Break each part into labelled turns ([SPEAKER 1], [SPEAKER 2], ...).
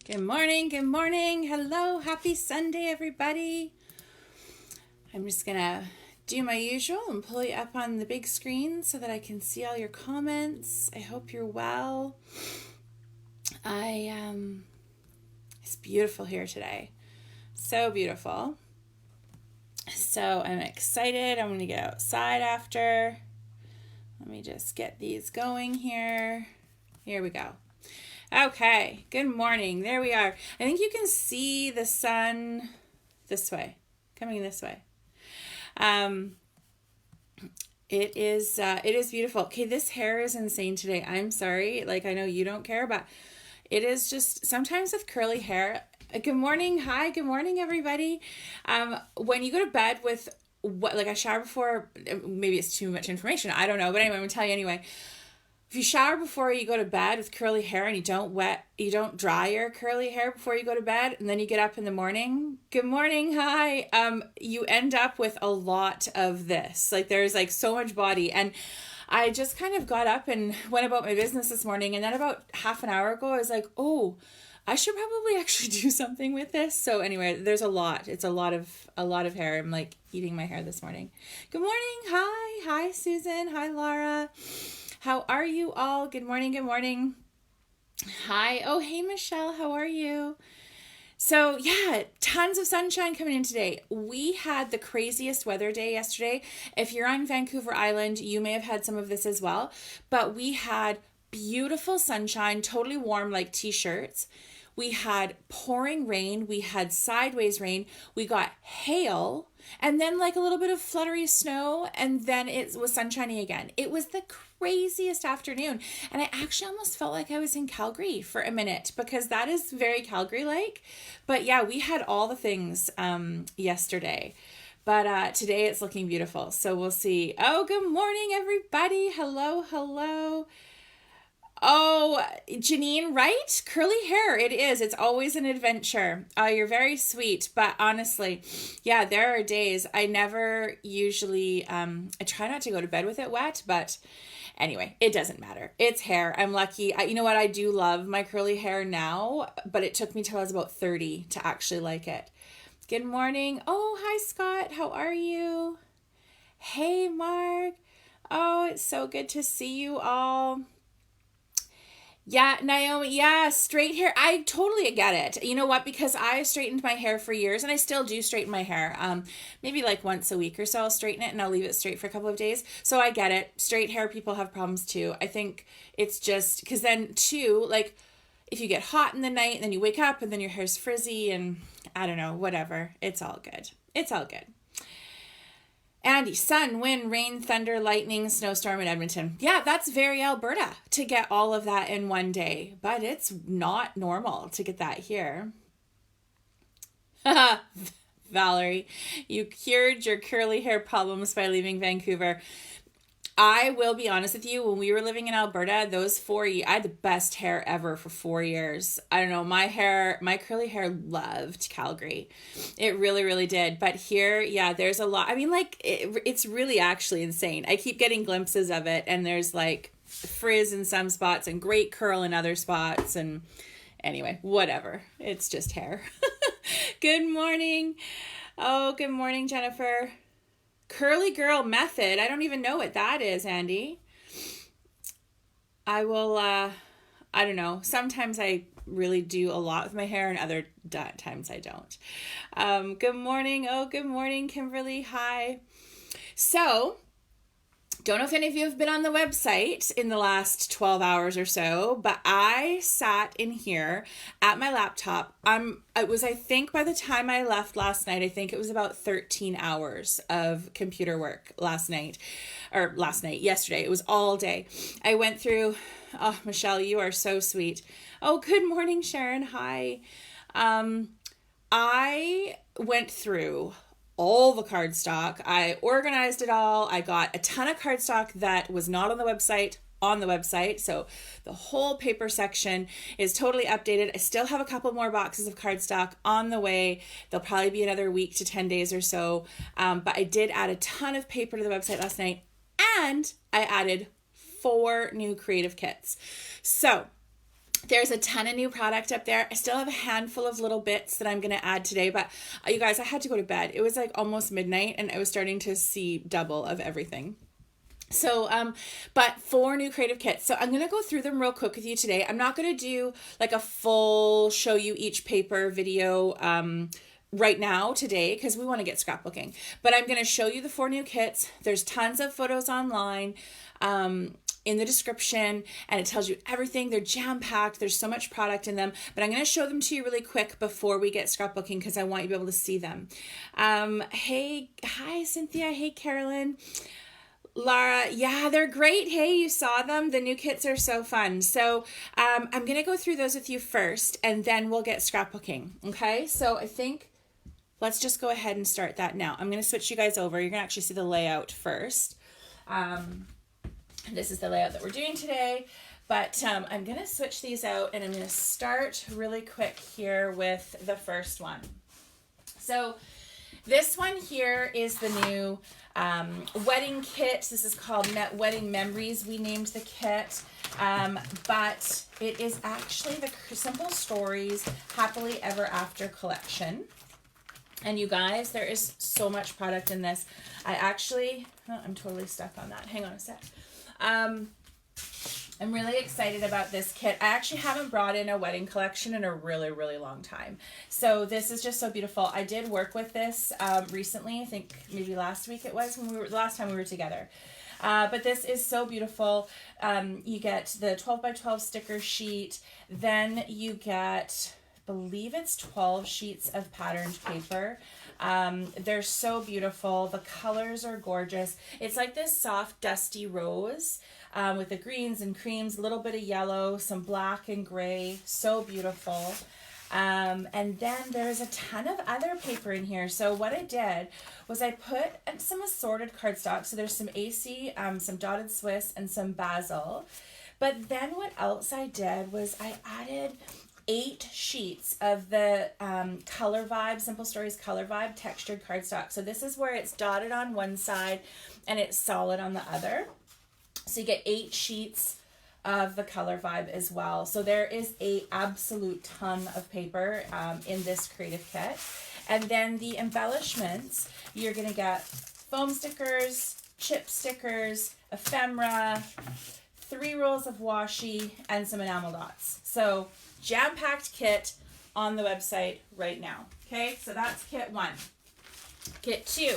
[SPEAKER 1] Good morning. Good morning. Hello. Happy Sunday, everybody. I'm just going to do my usual and pull you up on the big screen so that I can see all your comments. I hope you're well. It's beautiful here today. So beautiful. So I'm excited. I'm going to get outside after. Let me just get these going here. Here we go. Okay, good morning. There we are. I think you can see the sun this way, coming this way. It is beautiful. Okay, this hair is insane today. I'm sorry. Like, I know you don't care, but it is just sometimes with curly hair. Good morning. Hi, good morning, everybody. When you go to bed with like a shower before, maybe it's too much information. I don't know, but anyway, I'm gonna tell you anyway. If you shower before you go to bed with curly hair and you don't dry your curly hair before you go to bed, and then you get up in the morning, good morning, hi, you end up with a lot of this. Like, there's like so much body. And I just kind of got up and went about my business this morning, and then about half an hour ago, I was like, oh, I should probably actually do something with this. So anyway, there's a lot. It's a lot of hair. I'm like eating my hair this morning. Good morning. Hi, Susan. Hi, Laura. How are you all? Good morning. Good morning. Hi. Oh, hey, Michelle. How are you? So yeah, tons of sunshine coming in today. We had the craziest weather day yesterday. If you're on Vancouver Island, you may have had some of this as well. But we had beautiful sunshine, totally warm, like t-shirts. We had pouring rain. We had sideways rain. We got hail and then like a little bit of fluttery snow. And then it was sunshiny again. It was the craziest afternoon. And I actually almost felt like I was in Calgary for a minute because that is very Calgary-like. But yeah, we had all the things yesterday. But today it's looking beautiful. So we'll see. Oh, good morning, everybody. Hello. Oh, Janine, right? Curly hair. It is. It's always an adventure. You're very sweet. But honestly, yeah, there are days I never usually, I try not to go to bed with it wet, but anyway, it doesn't matter. It's hair. I'm lucky. You know what? I do love my curly hair now, but it took me till I was about 30 to actually like it. Good morning. Oh, hi, Scott. How are you? Hey, Mark. Oh, it's so good to see you all. Yeah, Naomi, yeah, straight hair. I totally get it. You know what? Because I straightened my hair for years and I still do straighten my hair. Maybe like once a week or so I'll straighten it and I'll leave it straight for a couple of days. So I get it. Straight hair people have problems too. I think it's just because then too, like if you get hot in the night and then you wake up and then your hair's frizzy and I don't know, whatever. It's all good. It's all good. Andy, sun, wind, rain, thunder, lightning, snowstorm in Edmonton. Yeah, that's very Alberta to get all of that in one day, but it's not normal to get that here. Valerie, you cured your curly hair problems by leaving Vancouver. I will be honest with you, when we were living in Alberta, those 4 years, I had the best hair ever for 4 years. I don't know, my curly hair loved Calgary. It really, really did. But here, yeah, there's a lot. I mean, like, it's really actually insane. I keep getting glimpses of it, and there's like frizz in some spots and great curl in other spots. And anyway, whatever. It's just hair. Good morning. Oh, good morning, Jennifer. Curly girl method. I don't even know what that is, Andy. I will, I don't know. Sometimes I really do a lot with my hair and other times I don't. Good morning. Oh, good morning, Kimberly. Hi. So, don't know if any of you have been on the website in the last 12 hours or so, but I sat in here at my laptop. I think by the time I left last night, I think it was about 13 hours of computer work yesterday. It was all day. I went through, oh, Michelle, you are so sweet. Oh, good morning, Sharon. Hi. I went through all the cardstock. I organized it all. I got a ton of cardstock that was not on the website. So the whole paper section is totally updated. I still have a couple more boxes of cardstock on the way. There'll probably be another week to 10 days or so. But I did add a ton of paper to the website last night, and I added 4 new creative kits. So There's a ton of new product up there. I still have a handful of little bits that I'm going to add today, but you guys, I had to go to bed. It was like almost midnight and I was starting to see double of everything. So, but 4 new creative kits. So I'm going to go through them real quick with you today. I'm not going to do like a full show you each paper video, right now today, because we want to get scrapbooking, but I'm going to show you the 4 new kits. There's tons of photos online, in the description, and it tells you everything. They're jam-packed. There's so much product in them, but I'm going to show them to you really quick before we get scrapbooking because I want you to be able to see them. Hey, hi, Cynthia. Hey, Carolyn. Laura, yeah, they're great. Hey, you saw them. The new kits are so fun. So I'm going to go through those with you first, and then we'll get scrapbooking. Okay, so I think let's just go ahead and start that now. I'm going to switch you guys over. You're going to actually see the layout first. This is the layout that we're doing today, but I'm going to switch these out, and I'm going to start really quick here with the first one. So this one here is the new wedding kit. This is called Wedding Memories. We named the kit, but it is actually the Simple Stories Happily Ever After collection. And you guys, there is so much product in this. I'm totally stuck on that. Hang on a sec. I'm really excited about this kit. I actually haven't brought in a wedding collection in a really, really long time. So this is just so beautiful. I did work with this recently. I think maybe last week it was the last time we were together. But this is so beautiful. You get the 12 by 12 sticker sheet. Then you get, I believe it's 12 sheets of patterned paper. They're so beautiful. The colors are gorgeous. It's like this soft, dusty rose with the greens and creams, a little bit of yellow, some black and gray. So beautiful. And then there's a ton of other paper in here. So what I did was I put some assorted cardstock. So there's some AC, some dotted Swiss, and some basil. But then what else I did was I added 8 sheets of the Color Vibe, Simple Stories Color Vibe textured cardstock. So this is where it's dotted on one side and it's solid on the other. So you get 8 sheets of the Color Vibe as well. So there is a absolute ton of paper in this creative kit. And then the embellishments, you're going to get foam stickers, chip stickers, ephemera, 3 rolls of washi, and some enamel dots. So jam-packed kit on the website right now. Okay, so that's kit 1. Kit 2.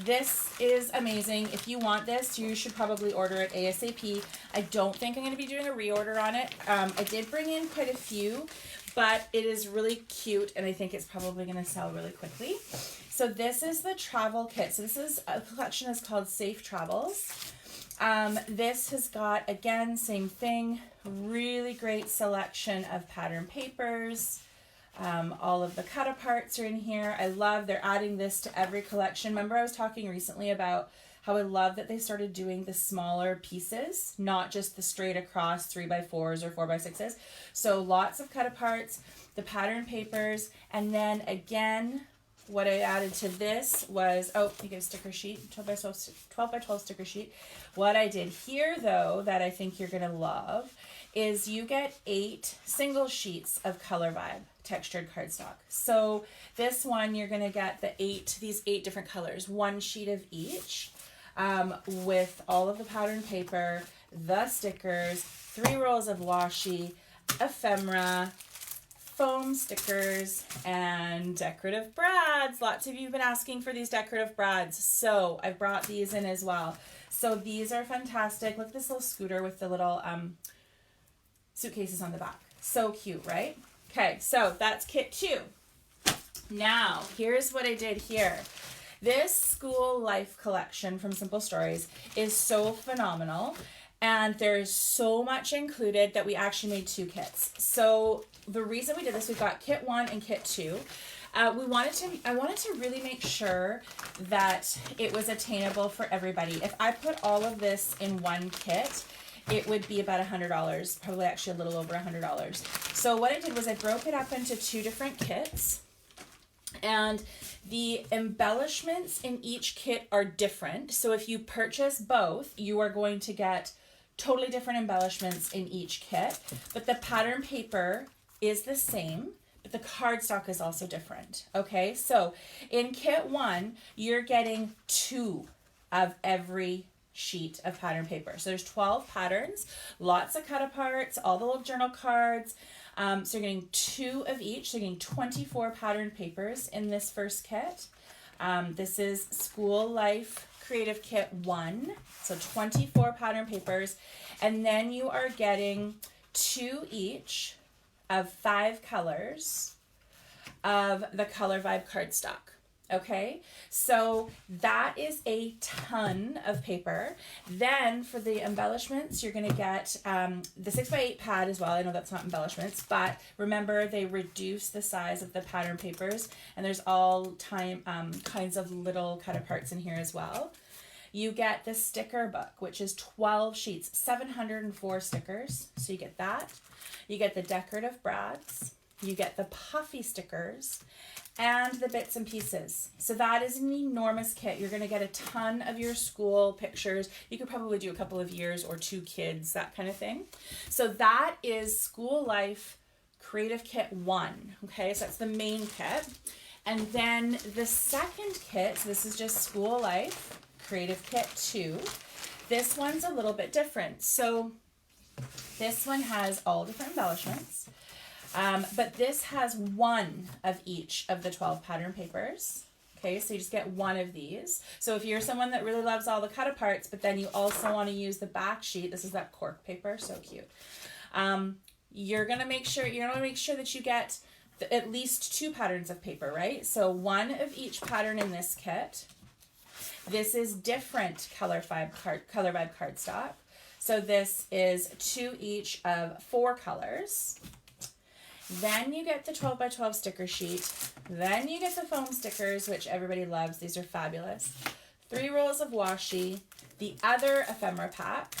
[SPEAKER 1] This is amazing. If you want this, you should probably order it ASAP. I don't think I'm going to be doing a reorder on it. I did bring in quite a few, but it is really cute, and I think it's probably going to sell really quickly. So this is the travel kit. So this is a collection is called Safe Travels. This has got, again, same thing, really great selection of pattern papers. All of the cut aparts are in here. I love they're adding this to every collection. Remember I was talking recently about how I love that they started doing the smaller pieces, not just the straight across 3x4s or 4x6s. So lots of cut aparts, the pattern papers, and then again, what I added to this was, you get a sticker sheet, 12 by 12 sticker sheet. What I did here, though, that I think you're going to love, is you get 8 single sheets of Color Vibe textured cardstock. So this one, you're going to get these 8 different colors, 1 sheet of each, with all of the patterned paper, the stickers, 3 rolls of washi, ephemera, foam stickers, and decorative brads. Lots of you have been asking for these decorative brads, so I've brought these in as well. So these are fantastic. Look at this little scooter with the little suitcases on the back. So cute, right? Okay, so that's kit 2. Now, here's what I did here. This school life collection from Simple Stories is so phenomenal. And there's so much included that we actually made 2 kits. So the reason we did this, we've got kit 1 and kit 2. I wanted to really make sure that it was attainable for everybody. If I put all of this in one kit, it would be about $100, probably actually a little over $100. So what I did was I broke it up into 2 different kits. And the embellishments in each kit are different. So if you purchase both, you are going to get totally different embellishments in each kit, but the pattern paper is the same, but the cardstock is also different. Okay, so in kit 1, you're getting 2 of every sheet of pattern paper. So there's 12 patterns, lots of cut aparts, all the little journal cards. So you're getting 2 of each. So you're getting 24 pattern papers in this first kit. This is School Life Creative Kit 1. So 24 pattern papers. And then you are getting 2 each of 5 colors of the Color Vibe cardstock. Okay, so that is a ton of paper. Then for the embellishments, you're going to get the 6x8 pad as well. I know that's not embellishments, but remember they reduce the size of the pattern papers, and there's all kinds of little cut aparts in here as well. You get the sticker book, which is 12 sheets, 704 stickers. So you get that. You get the decorative brads. You get the puffy stickers and the bits and pieces. So that is an enormous kit. You're going to get a ton of your school pictures. You could probably do a couple of years or 2 kids, that kind of thing. So that is School Life Creative Kit 1. Okay, so that's the main kit. And then the second kit, so this is just School Life Creative Kit 2. This one's a little bit different. So this one has all different embellishments. But this has 1 of each of the 12 pattern papers. Okay, so you just get 1 of these. So if you're someone that really loves all the cut aparts, but then you also want to use the back sheet, this is that cork paper, so cute. You're gonna make sure that you get at least 2 patterns of paper, right? So 1 of each pattern in this kit. This is different Color Vibe cardstock. So this is 2 each of 4 colors. Then you get the 12 by 12 sticker sheet. Then you get the foam stickers, which everybody loves. These are fabulous. 3 rolls of washi, the other ephemera pack,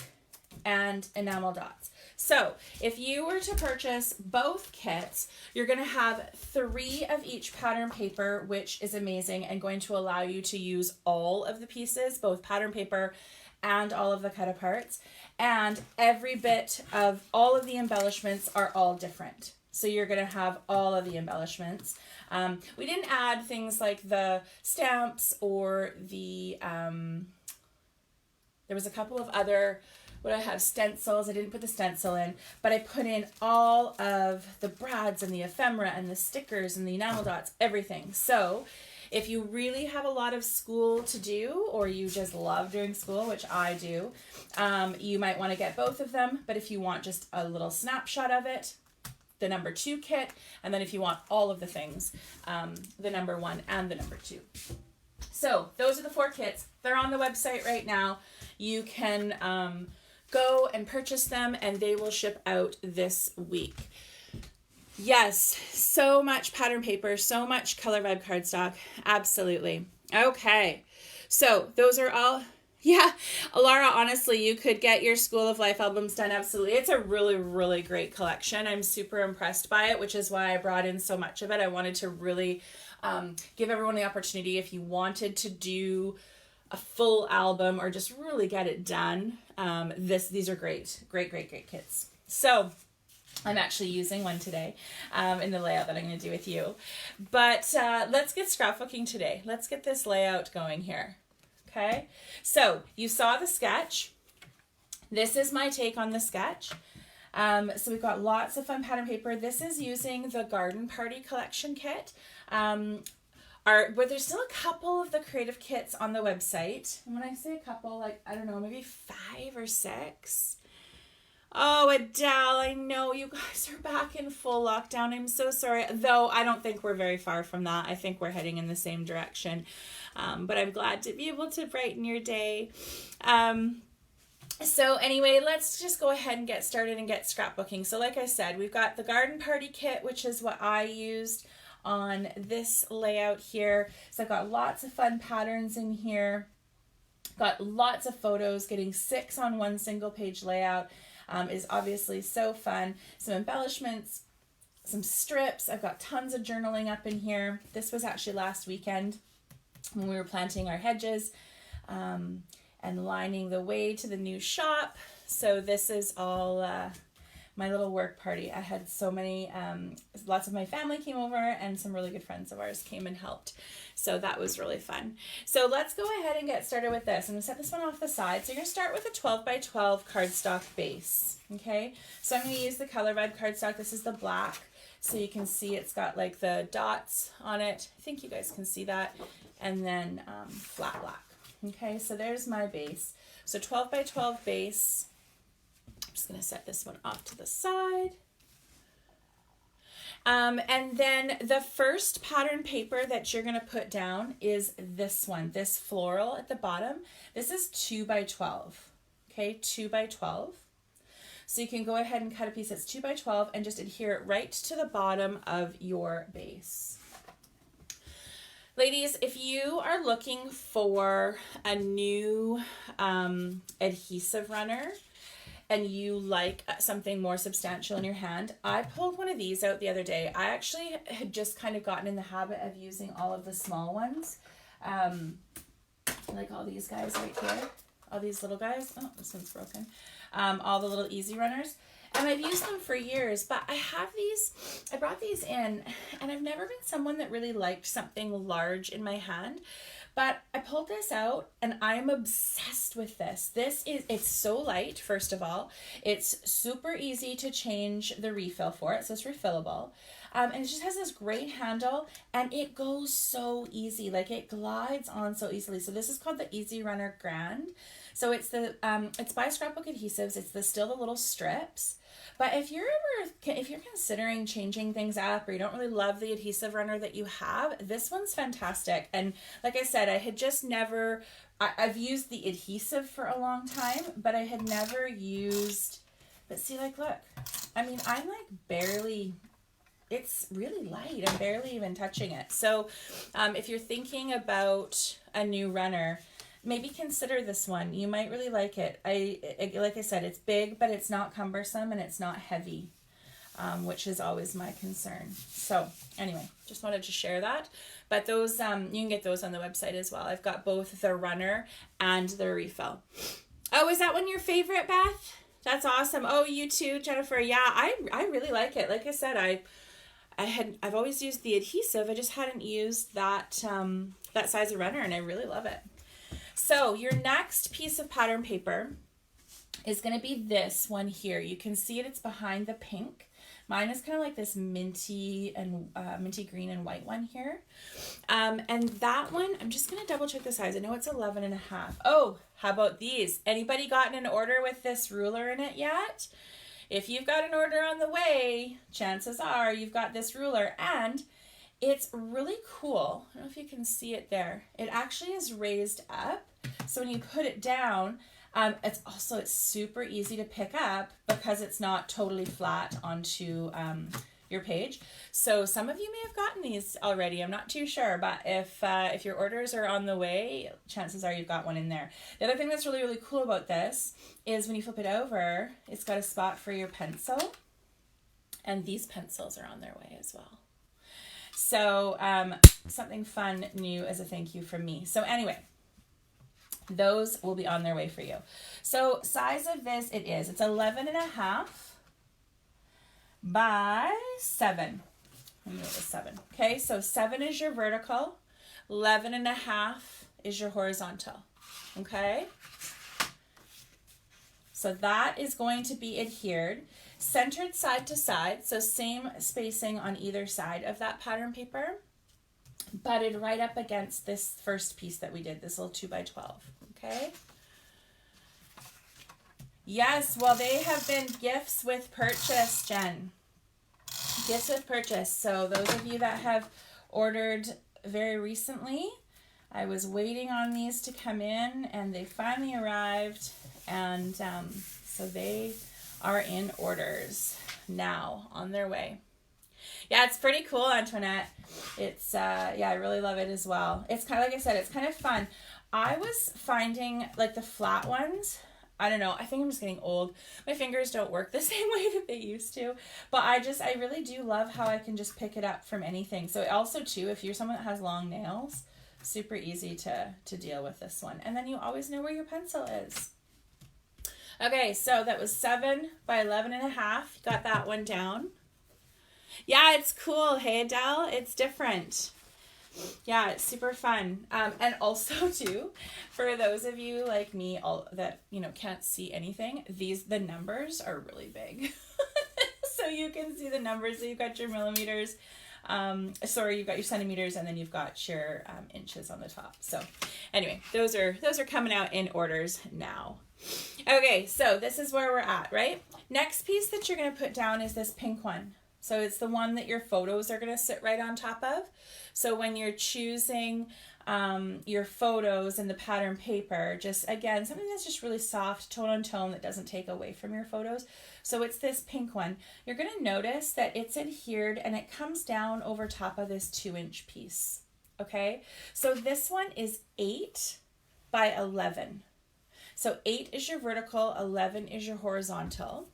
[SPEAKER 1] and enamel dots. So if you were to purchase both kits, you're going to have 3 of each pattern paper, which is amazing and going to allow you to use all of the pieces, both pattern paper and all of the cut aparts. And every bit of all of the embellishments are all different. So you're going to have all of the embellishments. We didn't add things like the stamps or the, there was a couple of other, what I have, stencils. I didn't put the stencil in, but I put in all of the brads and the ephemera and the stickers and the enamel dots, everything. So if you really have a lot of school to do, or you just love doing school, which I do, you might want to get both of them. But if you want just a little snapshot of it, the number 2 kit, and then if you want all of the things, the number 1 and the number 2. So those are the 4 kits. They're on the website right now. You can go and purchase them, and they will ship out this week. Yes, so much pattern paper, so much Color Vibe cardstock. Absolutely. Okay, so those are all. Yeah, Alara, honestly, you could get your School of Life albums done. Absolutely. It's a really, really great collection. I'm super impressed by it, which is why I brought in so much of it. I wanted to really give everyone the opportunity, if you wanted to do a full album or just really get it done. These are great kits. So I'm actually using one today in the layout that I'm going to do with you. But let's get scrapbooking today. Let's get this layout going here. Okay, so you saw the sketch. This is my take on the sketch. So we've got lots of fun pattern paper. This is using the Garden Party Collection kit. But there's still a couple of the creative kits on the website. And when I say a couple, like, I don't know, maybe 5 or 6. Oh, Adele, I know you guys are back in full lockdown. I'm so sorry. Though I don't think we're very far from that. I think we're heading in the same direction. But I'm glad to be able to brighten your day. So anyway, let's just go ahead and get started and get scrapbooking. So like I said, we've got the Garden Party kit, which is what I used on this layout here. So I've got lots of fun patterns in here. Got lots of photos. Getting 6 on one single page layout is obviously so fun. Some embellishments, some strips. I've got tons of journaling up in here. This was actually last weekend when we were planting our hedges. And and lining the way to the new shop. So this is all my little work party. I had so many, lots of my family came over and some really good friends of ours came and helped. So that was really fun. So let's go ahead and get started with this. I'm going to set this one off the side. So you're going to start with a 12 by 12 cardstock base. Okay, so I'm going to use the Color Vibe cardstock. This is the black. So you can see it's got like the dots on it. I think you guys can see that. And then flat black. Okay, so there's my base. So 12 by 12 base. I'm just going to set this one off to the side. And then the first pattern paper that you're going to put down is this one, this floral at the bottom. This is 2 by 12. Okay, 2 by 12. So you can go ahead and cut a piece that's 2 by 12 and just adhere it right to the bottom of your base. Ladies, if you are looking for a new adhesive runner and you like something more substantial in your hand, I pulled one of these out the other day. I actually had just kind of gotten in the habit of using all of the small ones, like all these guys right here, all these little guys. Oh, this one's broken. All the little easy runners. And I've used them for years, but I have these, I brought these in, and I've never been someone that really liked something large in my hand. But I pulled this out and I'm obsessed with this. It's so light, first of all. It's super easy to change the refill for it, so it's refillable. And it just has this great handle and it goes so easy. Like it glides on so easily. So this is called the Easy Runner Grand. So it's by Scrapbook Adhesives. It's still the little strips. But if you're considering changing things up or you don't really love the adhesive runner that you have, this one's fantastic. And like I said, I've used the adhesive for a long time, but I had never used, but see, like, look, I mean, I'm like barely, it's really light. I'm barely even touching it. So if you're thinking about a new runner, maybe consider this one. You might really like it. Like I said, it's big, but it's not cumbersome and it's not heavy, which is always my concern. So anyway, just wanted to share that. But those, you can get those on the website as well. I've got both the runner and the refill. Oh, is that one your favorite, Beth? That's awesome. Oh, you too, Jennifer. Yeah, I really like it. Like I said, I've always used the adhesive. I just hadn't used that that size of runner, and I really love it. So your next piece of pattern paper is going to be this one here. You can see it, it's behind the pink. Mine is kind of like this minty green and white one here. And that one, I'm just going to double check the size. I know it's 11.5. Oh, how about these? Anybody gotten an order with this ruler in it yet? If you've got an order on the way, chances are you've got this ruler, and it's really cool. I don't know if you can see it there. It actually is raised up. So when you put it down, it's super easy to pick up because it's not totally flat onto your page. So some of you may have gotten these already. I'm not too sure, but if your orders are on the way, chances are you've got one in there. The other thing that's really, really cool about this is when you flip it over, it's got a spot for your pencil, and these pencils are on their way as well. So something fun new as a thank you from me. So anyway, those will be on their way for you. So size of this, it's 11.5 by 7. I'm going to go with 7. Okay, so 7 is your vertical, 11.5 is your horizontal. Okay, so that is going to be adhered, centered side to side, so same spacing on either side of that pattern paper, butted right up against this first piece that we did, this little 2 by 12. Okay. Yes, well, they have been gifts with purchase, Jen. Gifts with purchase. So those of you that have ordered very recently, I was waiting on these to come in, and they finally arrived, and so they are in orders now, on their way. Yeah, it's pretty cool, Antoinette. It's I really love it as well. It's kind of, like I said, it's kind of fun. I was finding like the flat ones, I don't know, I think I'm just getting old. My fingers don't work the same way that they used to, but I really do love how I can just pick it up from anything. So also too, if you're someone that has long nails, super easy to deal with this one. And then you always know where your pencil is. Okay, so that was 7 by 11.5. Got that one down. Yeah, it's cool. Hey, Adele, it's different. Yeah, it's super fun. And also too, for those of you like me, all that, you know, can't see anything, the numbers are really big. So you can see the numbers. So you've got your millimeters, you've got your centimeters, and then you've got your inches on the top. So anyway, those are coming out in orders now. Okay, so this is where we're at, right? Next piece that you're going to put down is this pink one. So it's the one that your photos are going to sit right on top of. So when you're choosing your photos in the pattern paper, just again, something that's just really soft, tone on tone, that doesn't take away from your photos. So it's this pink one. You're going to notice that it's adhered and it comes down over top of this 2-inch piece. Okay, so this one is 8 by 11. So 8 is your vertical, 11 is your horizontal.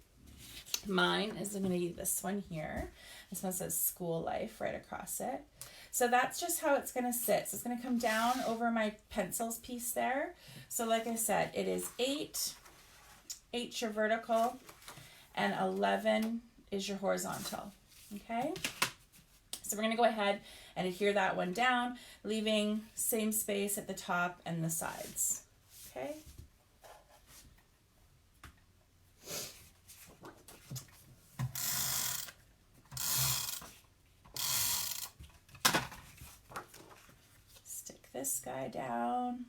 [SPEAKER 1] Mine is going to be this one here. This one says School Life right across it. So that's just how it's going to sit. So it's going to come down over my pencils piece there. So like I said, it is 8 your vertical, and 11 is your horizontal. Okay? So we're going to go ahead and adhere that one down, leaving same space at the top and the sides. Okay? This guy down.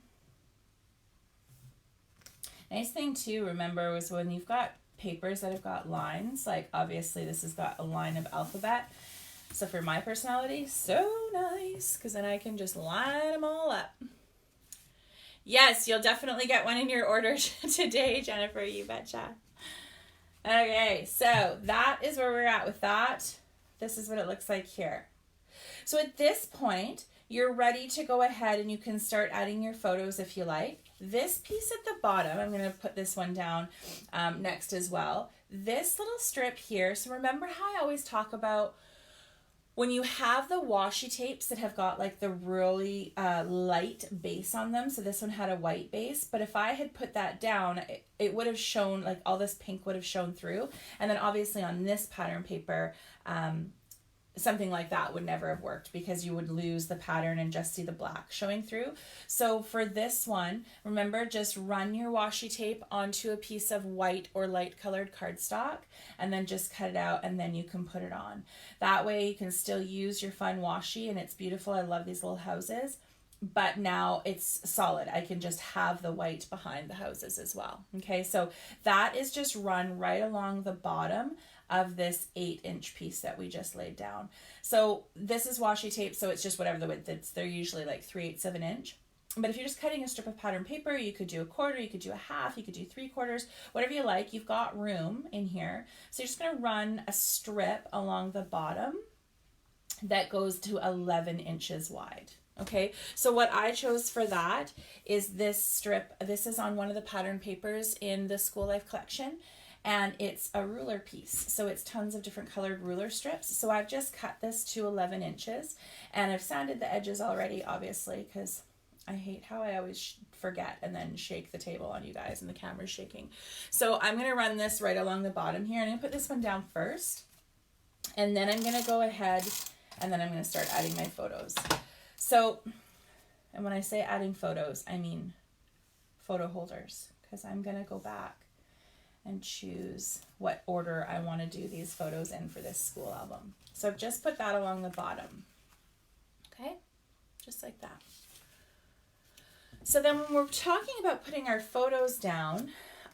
[SPEAKER 1] Nice thing to remember was when you've got papers that have got lines, like obviously this has got a line of alphabet. So for my personality, so nice, because then I can just line them all up. Yes, you'll definitely get one in your order today, Jennifer, you betcha. Okay, so that is where we're at with that. This is what it looks like here. So at this point, you're ready to go ahead and you can start adding your photos if you like. This piece at the bottom, I'm going to put this one down next as well. This little strip here, so remember how I always talk about when you have the washi tapes that have got like the really light base on them. So this one had a white base, but if I had put that down, it would have shown, like all this pink would have shown through. And then obviously on this pattern paper, something like that would never have worked because you would lose the pattern and just see the black showing through. So for this one, remember, just run your washi tape onto a piece of white or light colored cardstock and then just cut it out, and then you can put it on. That way you can still use your fun washi and it's beautiful. I love these little houses, but now it's solid. I can just have the white behind the houses as well. Okay, so that is just run right along the bottom of this 8-inch piece that we just laid down. So this is washi tape, so it's just whatever the width is. They're usually like 3/8 of an inch. But if you're just cutting a strip of pattern paper, you could do a quarter, you could do a half, you could do 3/4, whatever you like. You've got room in here. So you're just going to run a strip along the bottom that goes to 11 inches wide. Okay, so what I chose for that is this strip. This is on one of the pattern papers in the School Life collection. And it's a ruler piece, so it's tons of different colored ruler strips. So I've just cut this to 11 inches, and I've sanded the edges already, obviously, because I hate how I always forget and then shake the table on you guys and the camera's shaking. So I'm going to run this right along the bottom here, and I'm going to put this one down first, and then I'm going to go ahead, and then I'm going to start adding my photos. So, and when I say adding photos, I mean photo holders, because I'm going to go back and choose what order I want to do these photos in for this school album. So I've just put that along the bottom. Okay, just like that. So then when we're talking about putting our photos down,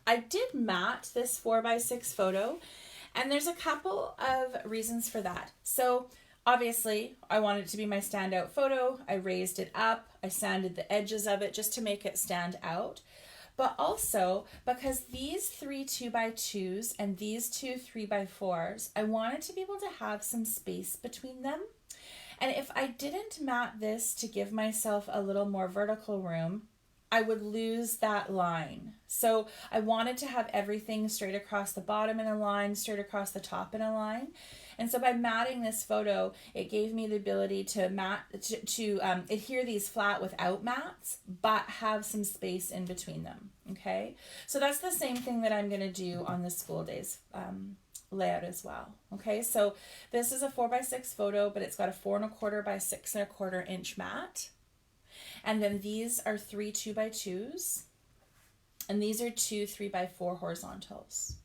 [SPEAKER 1] I did mat this 4x6 photo, and there's a couple of reasons for that. So obviously I want it to be my standout photo. I raised it up, I sanded the edges of it just to make it stand out. But also because these 3 2x2s and these 2 3x4s, I wanted to be able to have some space between them. And if I didn't mat this to give myself a little more vertical room, I would lose that line. So I wanted to have everything straight across the bottom in a line, straight across the top in a line. And so by matting this photo, it gave me the ability to adhere these flat without mats, but have some space in between them. Okay, so that's the same thing that I'm going to do on the school days layout as well. Okay, so this is a 4x6 photo, but it's got a 4 1/4 by 6 1/4 inch mat. And then these are 3 2x2s, and these are 2 3x4 horizontals.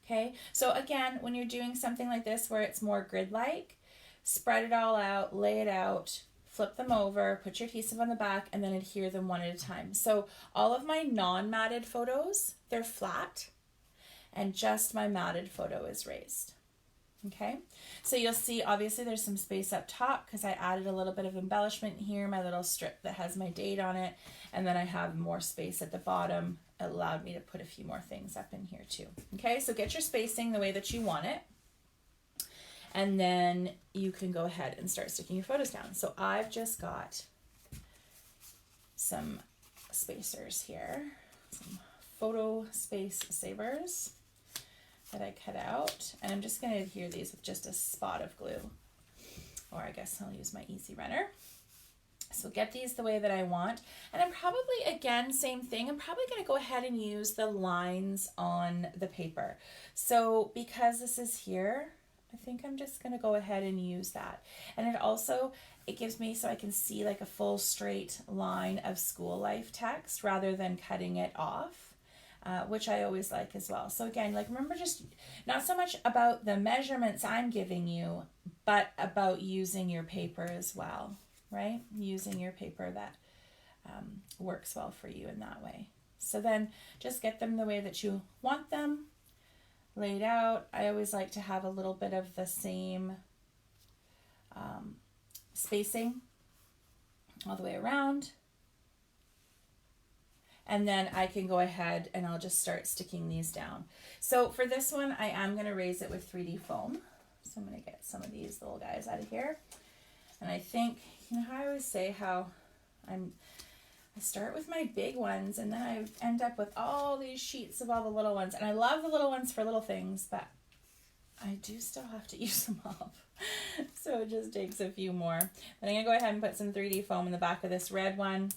[SPEAKER 1] Okay, so again, when you're doing something like this where it's more grid-like, spread it all out, lay it out, flip them over, put your adhesive on the back, and then adhere them one at a time. So all of my non-matted photos, they're flat, and just my matted photo is raised. Okay, so you'll see obviously there's some space up top because I added a little bit of embellishment here, my little strip that has my date on it, and then I have more space at the bottom. It allowed me to put a few more things up in here too. Okay, so get your spacing the way that you want it, and then you can go ahead and start sticking your photos down. So I've just got some spacers here, some photo space savers that I cut out, and I'm just going to adhere these with just a spot of glue, or I guess I'll use my Easy Runner. So get these the way that I want, and I'm probably, again, same thing, I'm probably going to go ahead and use the lines on the paper. So because this is here, I think I'm just going to go ahead and use that. And it gives me so I can see like a full straight line of school life text rather than cutting it off. Which I always like as well. So again, like remember, just not so much about the measurements I'm giving you, but about using your paper as well, right? Using your paper that works well for you in that way. So then just get them the way that you want them laid out. I always like to have a little bit of the same spacing all the way around. And then I can go ahead and I'll just start sticking these down. So for this one, I am going to raise it with 3D foam. So I'm going to get some of these little guys out of here. And I think, you know how I always say how I start with my big ones and then I end up with all these sheets of all the little ones. And I love the little ones for little things, but I do still have to use them up. So it just takes a few more. Then I'm going to go ahead and put some 3D foam in the back of this red one,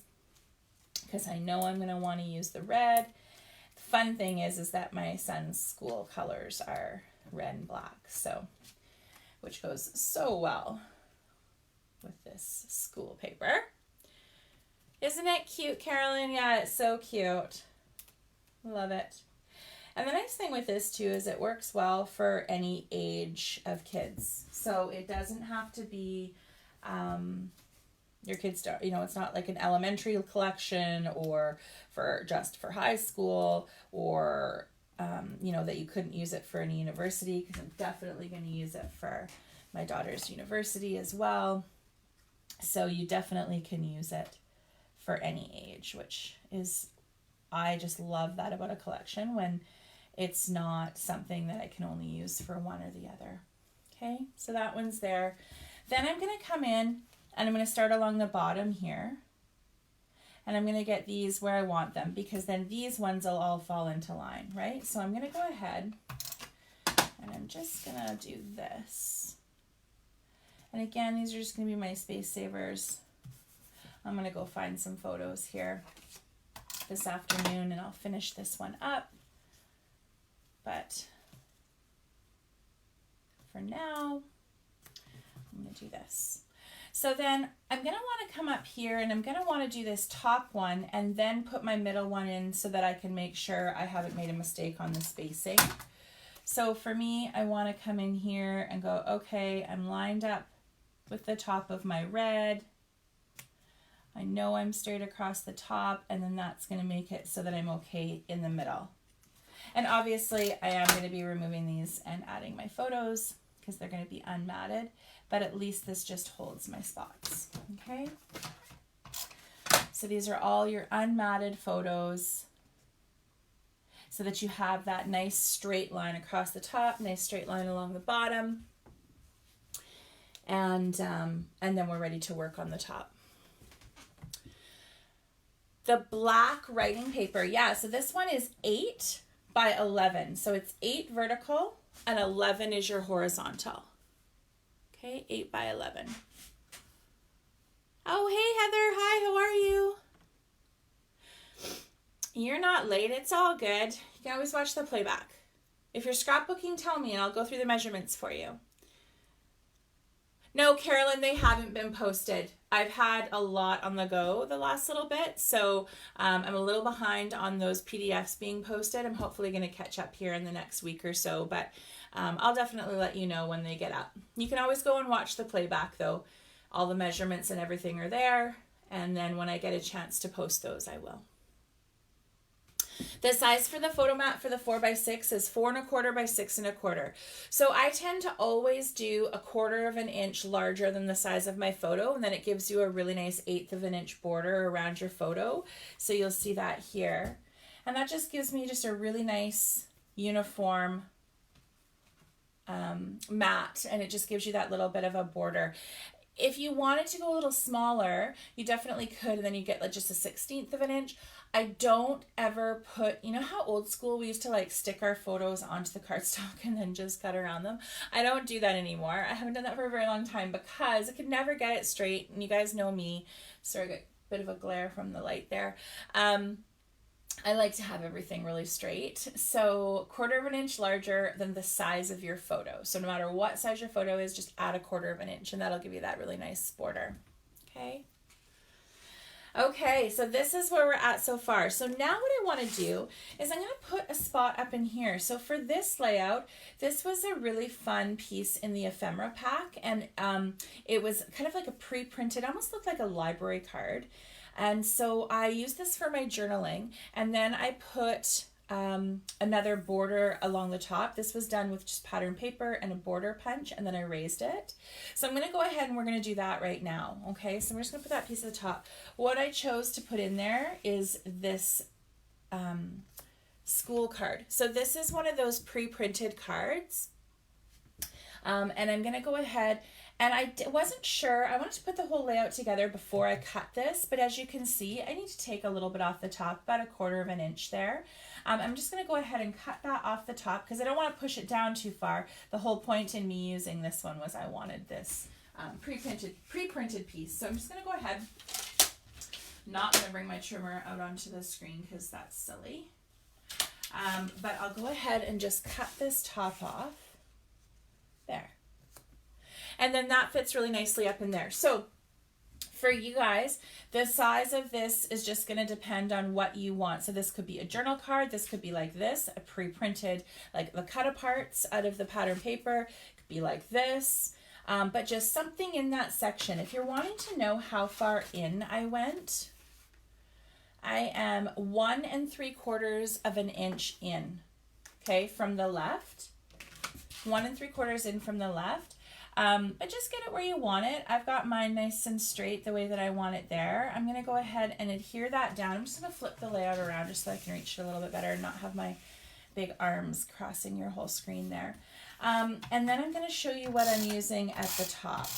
[SPEAKER 1] because I know I'm going to want to use the red. The fun thing is that my son's school colors are red and black, so which goes so well with this school paper. Isn't it cute, Carolyn? Yeah, it's so cute. Love it. And the nice thing with this too is it works well for any age of kids. So it doesn't have to be your kids start, it's not like an elementary collection or just for high school, or that you couldn't use it for any university, because I'm definitely going to use it for my daughter's university as well. So you definitely can use it for any age, which is, I just love that about a collection, when it's not something that I can only use for one or the other. Okay, so that one's there. Then I'm going to come in and I'm going to start along the bottom here. And I'm going to get these where I want them, because then these ones will all fall into line, right? So I'm going to go ahead and I'm just going to do this. And again, these are just going to be my space savers. I'm going to go find some photos here this afternoon and I'll finish this one up. But for now, I'm going to do this. So then I'm going to want to come up here and I'm going to want to do this top one and then put my middle one in so that I can make sure I haven't made a mistake on the spacing. So for me, I want to come in here and go, okay, I'm lined up with the top of my red. I know I'm straight across the top, and then that's going to make it so that I'm okay in the middle. And obviously I am going to be removing these and adding my photos because they're going to be unmatted, but at least this just holds my spots. Okay. So these are all your unmatted photos so that you have that nice straight line across the top, nice straight line along the bottom. And then we're ready to work on the top. The black writing paper. Yeah, so this one is 8 by 11. So it's 8 vertical and 11 is your horizontal. Okay, 8 by 11. Oh, hey, Heather. Hi, how are you? You're not late. It's all good. You can always watch the playback. If you're scrapbooking, tell me and I'll go through the measurements for you. No, Carolyn, they haven't been posted. I've had a lot on the go the last little bit, so I'm a little behind on those PDFs being posted. I'm hopefully going to catch up here in the next week or so, but I'll definitely let you know when they get up. You can always go and watch the playback, though. All the measurements and everything are there, and then when I get a chance to post those, I will. The size for the photo mat for the 4x6 is 4 1/4 by 6 1/4. So I tend to always do 1/4 of an inch larger than the size of my photo, and then it gives you a really nice 1/8 of an inch border around your photo. So you'll see that here. And that just gives me just a really nice uniform mat, and it just gives you that little bit of a border. If you wanted to go a little smaller, you definitely could, and then you get like just a 1/16 of an inch. I don't ever put, you know how old school we used to like stick our photos onto the cardstock and then just cut around them? I don't do that anymore. I haven't done that for a very long time because I could never get it straight, and you guys know me. Sorry, I got a bit of a glare from the light there. I like to have everything really straight. So 1/4 of an inch larger than the size of your photo. So no matter what size your photo is, just add 1/4 of an inch and that'll give you that really nice border. Okay. Okay, so this is where we're at so far. So now what I want to do is I'm going to put a spot up in here. So for this layout, this was a really fun piece in the ephemera pack, and it was kind of like a pre-printed, almost looked like a library card. And so I used this for my journaling, and then I put another border along the top. This was done with just pattern paper and a border punch, and then I raised it. So I'm going to go ahead and we're going to do that right now. Okay, so I'm just going to put that piece at the top. What I chose to put in there is this school card. So this is one of those pre-printed cards. And I'm going to go ahead, and I wasn't sure. I wanted to put the whole layout together before I cut this, but as you can see, I need to take a little bit off the top, about 1/4 of an inch there. I'm just going to go ahead and cut that off the top because I don't want to push it down too far. The whole point in me using this one was I wanted this pre-printed piece. So I'm just going to go ahead. Not going to bring my trimmer out onto the screen because that's silly. But I'll go ahead and just cut this top off. There. And then that fits really nicely up in there. So for you guys, the size of this is just going to depend on what you want. So this could be a journal card. This could be like this, a pre-printed, like the cut aparts out of the pattern paper. It could be like this, but just something in that section. If you're wanting to know how far in I went, I am 1 3/4 of an inch in, okay, from the left. 1 3/4 in from the left. But just get it where you want it. I've got mine nice and straight the way that I want it there. I'm going to go ahead and adhere that down. I'm just going to flip the layout around just so I can reach it a little bit better and not have my big arms crossing your whole screen there. And then I'm going to show you what I'm using at the top.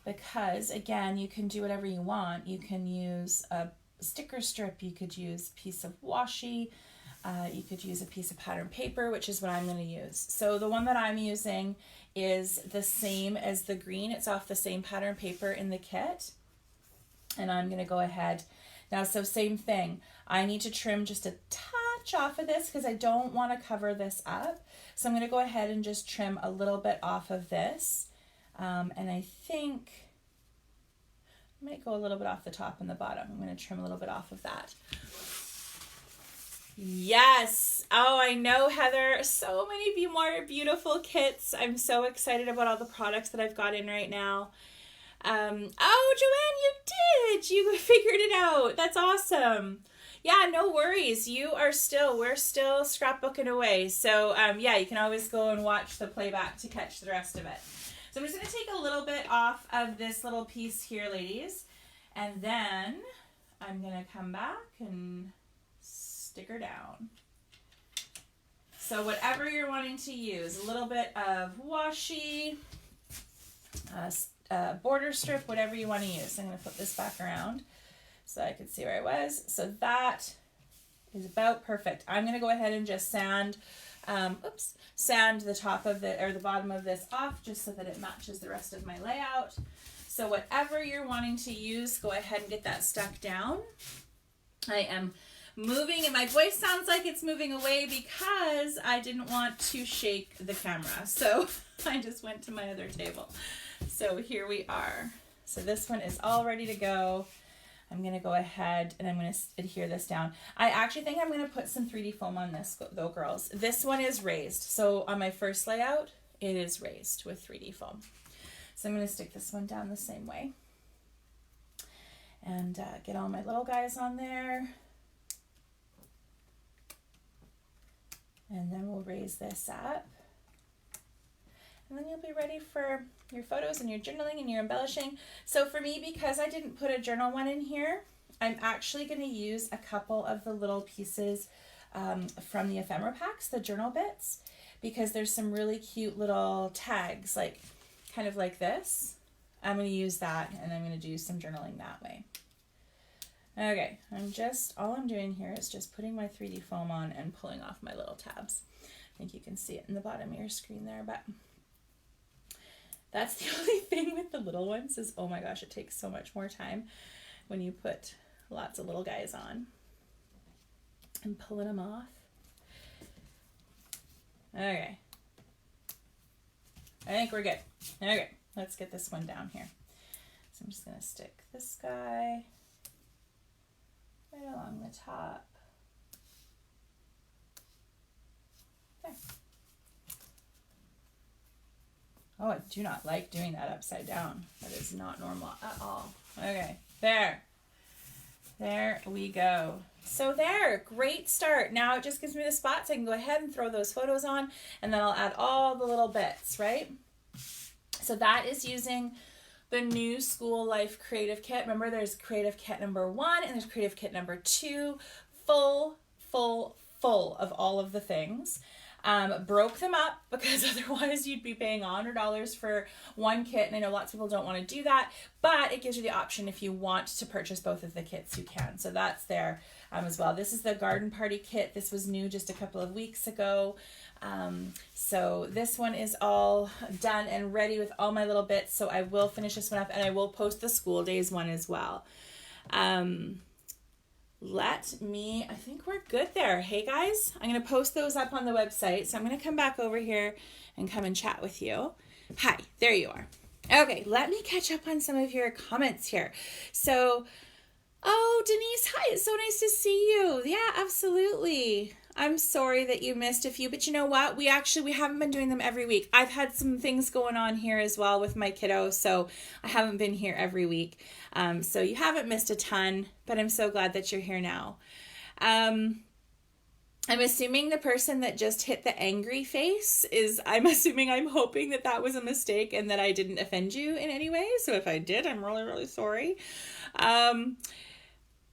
[SPEAKER 1] Because, again, you can do whatever you want. You can use a sticker strip. You could use a piece of washi. You could use a piece of pattern paper, which is what I'm going to use. So the one that I'm using is the same as the green. It's off the same pattern paper in the kit. And I'm going to go ahead. Now, so same thing. I need to trim just a touch off of this because I don't want to cover this up. So I'm going to go ahead and just trim a little bit off of this. And I think I might go a little bit off the top and the bottom. I'm going to trim a little bit off of that. Yes. Oh, I know, Heather. So many more beautiful kits. I'm so excited about all the products that I've got in right now. Oh, Joanne, you did. You figured it out. That's awesome. Yeah, no worries. We're still scrapbooking away. So, yeah, you can always go and watch the playback to catch the rest of it. So I'm just going to take a little bit off of this little piece here, ladies. And then I'm going to come back and stick her down. So whatever you're wanting to use, a little bit of washi, border strip, whatever you want to use. I'm going to flip this back around so I could see where I was. So that is about perfect. I'm going to go ahead and just sand, sand the top of the bottom of this off just so that it matches the rest of my layout. So whatever you're wanting to use, go ahead and get that stuck down. I am moving, and my voice sounds like it's moving away because I didn't want to shake the camera. So I just went to my other table. So here we are. So this one is all ready to go. I'm going to go ahead and I'm going to adhere this down. I actually think I'm going to put some 3D foam on this though, girls. This one is raised. So on my first layout, it is raised with 3D foam. So I'm going to stick this one down the same way. And get all my little guys on there. And then we'll raise this up. And then you'll be ready for your photos and your journaling and your embellishing. So for me, because I didn't put a journal one in here, I'm actually going to use a couple of the little pieces from the ephemera packs, the journal bits, because there's some really cute little tags, like kind of like this. I'm going to use that, and I'm going to do some journaling that way. Okay, all I'm doing here is just putting my 3D foam on and pulling off my little tabs. I think you can see it in the bottom of your screen there, but that's the only thing with the little ones is, oh my gosh, it takes so much more time when you put lots of little guys on and pulling them off. Okay. I think we're good. Okay, let's get this one down here. So I'm just going to stick this guy right along the top. There. Oh, I do not like doing that upside down. That is not normal at all. Okay, there. There we go. So there, great start. Now it just gives me the spot so I can go ahead and throw those photos on, and then I'll add all the little bits, right? So that is using the new School Life Creative Kit. Remember, there's Creative Kit number 1 and there's Creative Kit number 2, full of all of the things. Broke them up because otherwise you'd be paying $100 for one kit, and I know lots of people don't want to do that, but it gives you the option if you want to purchase both of the kits, you can. So that's there as well. This is the Garden Party Kit. This was new just a couple of weeks ago. So this one is all done and ready with all my little bits, so I will finish this one up, and I will post the school days one as well. I think we're good there. Hey guys, I'm going to post those up on the website. So I'm going to come back over here and come and chat with you. Hi, there you are. Okay, let me catch up on some of your comments here. So, oh, Denise, hi, it's so nice to see you. Yeah, absolutely. I'm sorry that you missed a few, but you know what? We haven't been doing them every week. I've had some things going on here as well with my kiddo, so I haven't been here every week. So you haven't missed a ton, but I'm so glad that you're here now. I'm assuming the person that just hit the angry face I'm hoping that was a mistake and that I didn't offend you in any way. So if I did, I'm really, really sorry.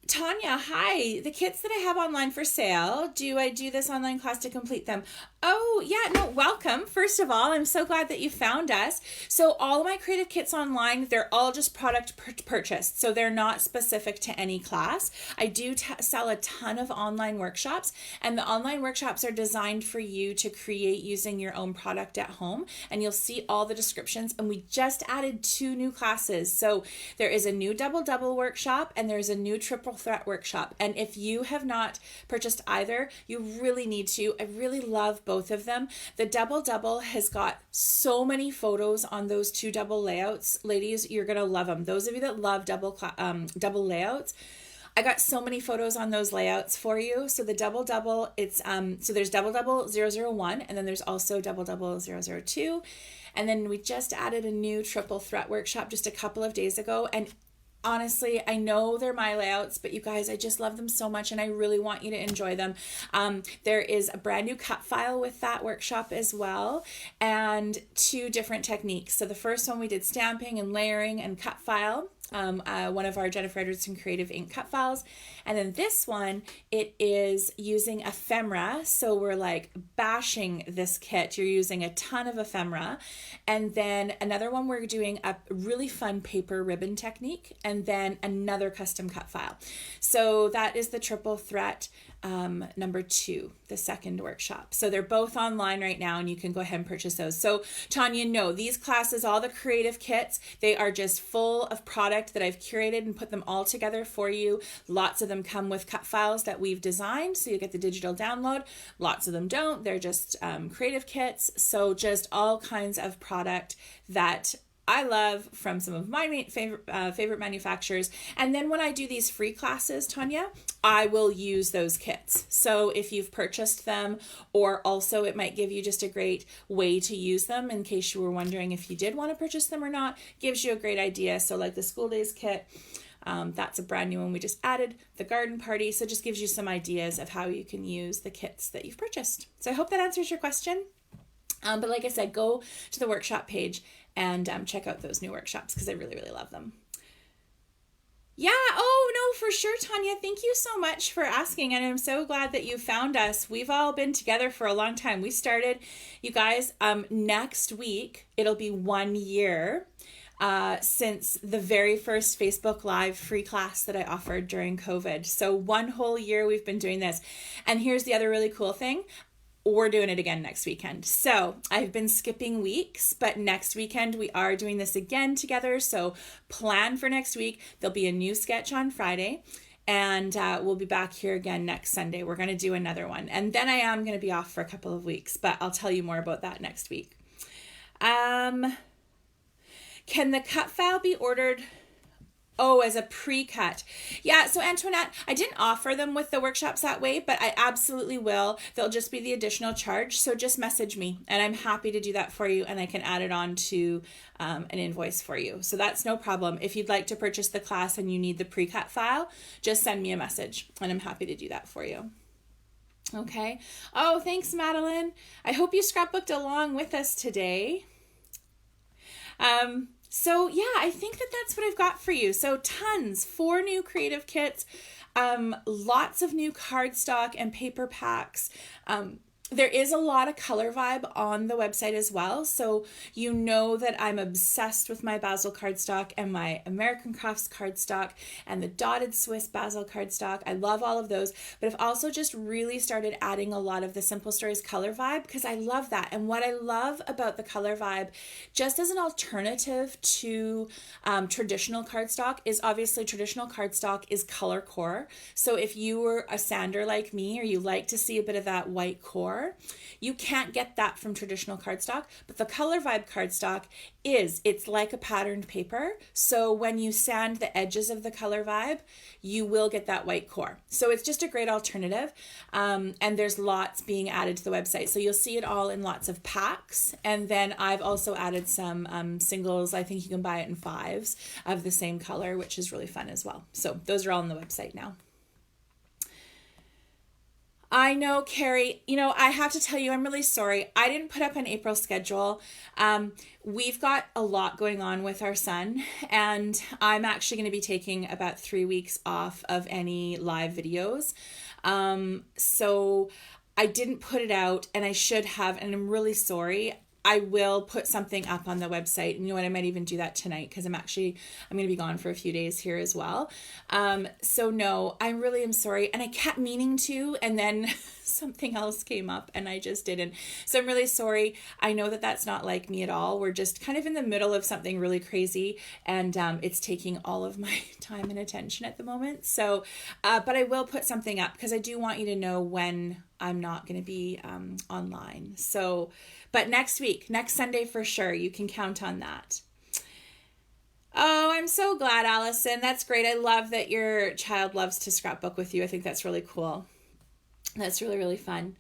[SPEAKER 1] Tanya, hi. The kits that I have online for sale, do I do this online class to complete them? Oh, yeah, no, welcome. First of all, I'm so glad that you found us. So all of my creative kits online, they're all just product purchased. So they're not specific to any class. I do sell a ton of online workshops, and the online workshops are designed for you to create using your own product at home. And you'll see all the descriptions. And we just added 2 new classes. So there is a new double workshop and there's a new triple threat workshop. And if you have not purchased either, you really need to. I really love both of them. The double has got so many photos on those 2 double layouts. Ladies, you're going to love them. Those of you that love double layouts, I got so many photos on those layouts for you. So the double, it's so there's double 001, and then there's also double 002. And then we just added a new triple threat workshop just a couple of days ago. And honestly, I know they're my layouts, but you guys, I just love them so much and I really want you to enjoy them. There is a brand new cut file with that workshop as well, and 2 different techniques. So the first one we did stamping and layering and cut file. one of our Jennifer Edwardson Creative ink cut files. And then this one, it is using ephemera. So we're like bashing this kit. You're using a ton of ephemera. And then another one, we're doing a really fun paper ribbon technique, and then another custom cut file. So that is the Triple Threat number 2, the second workshop. So they're both online right now, and you can go ahead and purchase those. So Tanya, no, these classes, all the creative kits, they are just full of product that I've curated and put them all together for you. Lots of them come with cut files that we've designed, so you get the digital download. Lots of them don't. They're just creative kits. So just all kinds of product that I love from some of my favorite manufacturers. And then when I do these free classes, Tanya, I will use those kits. So if you've purchased them, or also it might give you just a great way to use them in case you were wondering if you did want to purchase them or not, gives you a great idea. So like the School Days kit, that's a brand new one we just added, the Garden Party. So it just gives you some ideas of how you can use the kits that you've purchased. So I hope that answers your question. But like I said, go to the workshop page and check out those new workshops because I really, really love them. Yeah, oh no, for sure, Tanya. Thank you so much for asking, and I'm so glad that you found us. We've all been together for a long time. We started, you guys, next week, it'll be 1 year since the very first Facebook Live free class that I offered during COVID. So 1 whole year we've been doing this. And here's the other really cool thing. We're doing it again next weekend. So I've been skipping weeks, but next weekend we are doing this again together. So plan for next week. There'll be a new sketch on Friday, and we'll be back here again next Sunday. We're going to do another one. And then I am going to be off for a couple of weeks, but I'll tell you more about that next week. Can the cut file be ordered? Oh, as a pre-cut. Yeah, so Antoinette, I didn't offer them with the workshops that way, but I absolutely will. They'll just be the additional charge. So just message me and I'm happy to do that for you, and I can add it on to an invoice for you. So that's no problem. If you'd like to purchase the class and you need the pre-cut file, just send me a message and I'm happy to do that for you. Okay. Oh, thanks, Madeline. I hope you scrapbooked along with us today. So yeah, I think that that's what I've got for you. So tons, 4 new creative kits, lots of new cardstock and paper packs. There is a lot of color vibe on the website as well. So you know that I'm obsessed with my Basil cardstock and my American Crafts cardstock and the dotted Swiss Basil cardstock. I love all of those, but I've also just really started adding a lot of the Simple Stories color vibe because I love that. And what I love about the color vibe, just as an alternative to traditional cardstock, is obviously traditional cardstock is color core. So if you were a sander like me, or you like to see a bit of that white core, you can't get that from traditional cardstock, but the color vibe cardstock it's like a patterned paper. So when you sand the edges of the color vibe, you will get that white core. So it's just a great alternative. And there's lots being added to the website. So you'll see it all in lots of packs. And then I've also added some singles. I think you can buy it in 5s of the same color, which is really fun as well. So those are all on the website now. I know, Carrie, I have to tell you, I'm really sorry. I didn't put up an April schedule. We've got a lot going on with our son, and I'm actually going to be taking about 3 weeks off of any live videos. So I didn't put it out, and I should have, and I'm really sorry. I will put something up on the website. And you know what? I might even do that tonight because I'm going to be gone for a few days here as well. So no, I really am sorry. And I kept meaning to, and then something else came up and I just didn't. So I'm really sorry. I know that that's not like me at all. We're just kind of in the middle of something really crazy, and it's taking all of my time and attention at the moment. So, but I will put something up because I do want you to know when I'm not going to be online. So, but next week, next Sunday for sure, you can count on that. Oh, I'm so glad, Allison. That's great. I love that your child loves to scrapbook with you. I think that's really cool. That's really, really fun.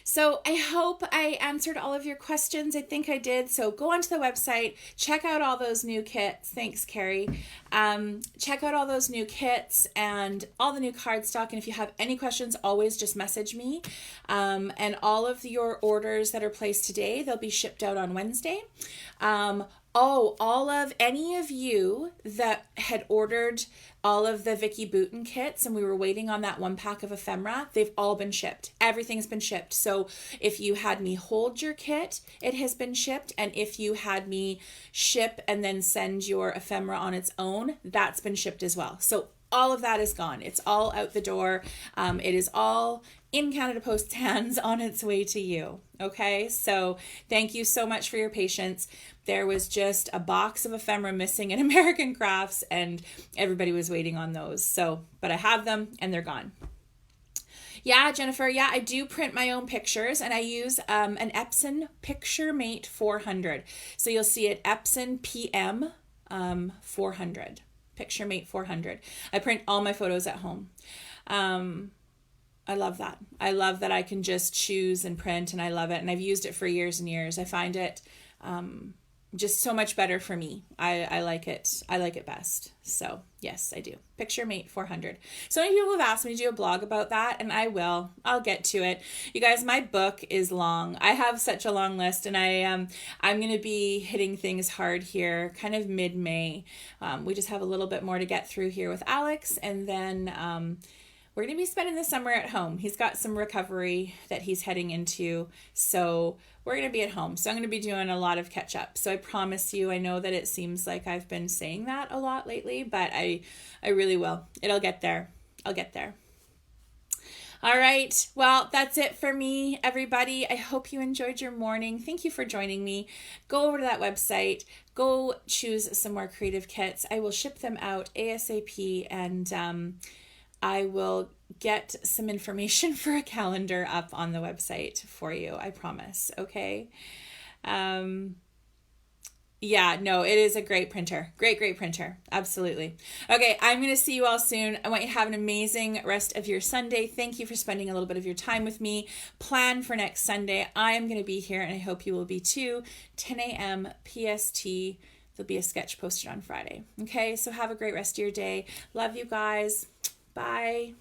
[SPEAKER 1] So I hope I answered all of your questions. I think I did. So go onto the website, check out all those new kits. Thanks, Carrie. Check out all those new kits and all the new cardstock. And if you have any questions, always just message me. And all of your orders that are placed today, they'll be shipped out on Wednesday. Oh, all of any of you that had ordered all of the Vicky Boutin kits and we were waiting on that 1 pack of ephemera, they've all been shipped. Everything's been shipped. So if you had me hold your kit, it has been shipped. And if you had me ship and then send your ephemera on its own, that's been shipped as well. So all of that is gone. It's all out the door. It is all in Canada Post's hands on its way to you. Okay, so thank you so much for your patience. There was just a box of ephemera missing in American Crafts, and everybody was waiting on those. So, but I have them and they're gone. Yeah, Jennifer. Yeah, I do print my own pictures, and I use an Epson PictureMate 400. So you'll see it Epson PM 400. PictureMate 400. I print all my photos at home. I love that. I love that I can just choose and print, and I love it. And I've used it for years and years. I find it just so much better for me. I like it. I like it best. So yes, I do. PictureMate 400. So many people have asked me to do a blog about that, and I will. I'll get to it. You guys, my book is long. I have such a long list, and I'm going to be hitting things hard here kind of mid-May. We just have a little bit more to get through here with Alex, and then we're going to be spending the summer at home. He's got some recovery that he's heading into, so we're going to be at home. So I'm going to be doing a lot of catch up. So I promise you, I know that it seems like I've been saying that a lot lately, but I really will. It'll get there. I'll get there. All right. Well, that's it for me, everybody. I hope you enjoyed your morning. Thank you for joining me. Go over to that website. Go choose some more creative kits. I will ship them out ASAP, and I will get some information for a calendar up on the website for you. I promise. Okay. Yeah, no, it is a great printer. Great printer. Absolutely. Okay, I'm going to see you all soon. I want you to have an amazing rest of your Sunday. Thank you for spending a little bit of your time with me. Plan for next Sunday. I am going to be here, and I hope you will be too. 10 a.m. PST. There'll be a sketch posted on Friday. Okay, so have a great rest of your day. Love you guys. Bye.